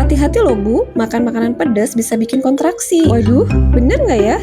Hati-hati loh Bu, makan makanan pedas bisa bikin kontraksi. Waduh, bener nggak ya?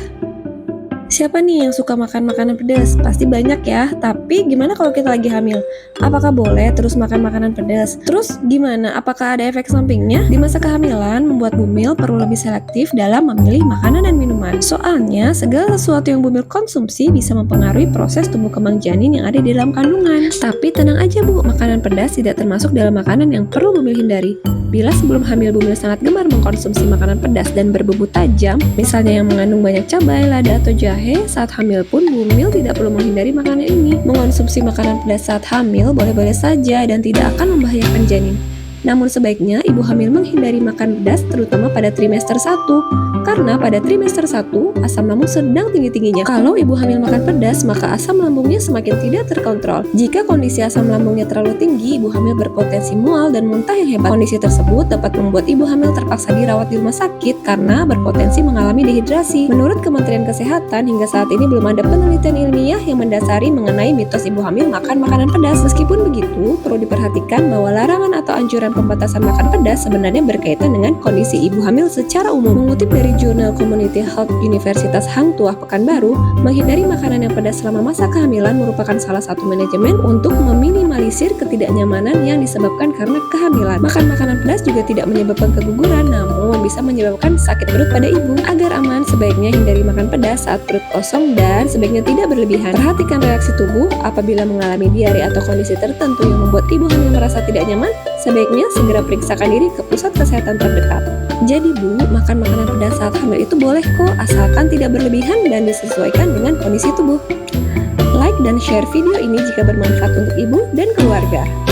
Siapa nih yang suka makan makanan pedas? Pasti banyak ya, tapi gimana kalau kita lagi hamil? Apakah boleh terus makan makanan pedas? Terus gimana? Apakah ada efek sampingnya? Di masa kehamilan, membuat Bumil perlu lebih selektif dalam memilih makanan dan minuman. Soalnya, segala sesuatu yang Bumil konsumsi bisa mempengaruhi proses tumbuh kembang janin yang ada di dalam kandungan. Tapi tenang aja Bu, makanan pedas tidak termasuk dalam makanan yang perlu Bumil hindari. Bila sebelum hamil Bumil sangat gemar mengkonsumsi makanan pedas dan berbumbu tajam, misalnya yang mengandung banyak cabai, lada, atau jahe, saat hamil pun Bumil tidak perlu menghindari makanan ini. Mengonsumsi makanan pedas saat hamil boleh-boleh saja dan tidak akan membahayakan janin. Namun sebaiknya ibu hamil menghindari makan pedas terutama pada trimester 1. Karena pada trimester 1, asam lambung sedang tinggi-tingginya. Kalau ibu hamil makan pedas, maka asam lambungnya semakin tidak terkontrol. Jika kondisi asam lambungnya terlalu tinggi, ibu hamil berpotensi mual dan muntah yang hebat. Kondisi tersebut dapat membuat ibu hamil terpaksa dirawat di rumah sakit karena berpotensi mengalami dehidrasi. Menurut Kementerian Kesehatan, hingga saat ini belum ada penelitian ilmiah yang mendasari mengenai mitos ibu hamil makan makanan pedas. Meskipun begitu, perlu diperhatikan bahwa larangan atau anjuran pembatasan makan pedas sebenarnya berkaitan dengan kondisi ibu hamil secara umum. Mengutip dari Jurnal Community Health Universitas Hang Tuah Pekanbaru, menghindari makanan yang pedas selama masa kehamilan merupakan salah satu manajemen untuk meminimalisir ketidaknyamanan yang disebabkan karena kehamilan. Makan makanan pedas juga tidak menyebabkan keguguran, namun bisa menyebabkan sakit perut pada ibu. Agar aman, sebaiknya hindari makan pedas saat perut kosong dan sebaiknya tidak berlebihan. Perhatikan reaksi tubuh apabila mengalami diare atau kondisi tertentu yang membuat ibu hamil merasa tidak nyaman. Sebaiknya segera periksakan diri ke pusat kesehatan terdekat. Jadi Bu, makan makanan pedas saat hamil itu boleh kok, asalkan tidak berlebihan dan disesuaikan dengan kondisi tubuh. Like dan share video ini jika bermanfaat untuk ibu dan keluarga.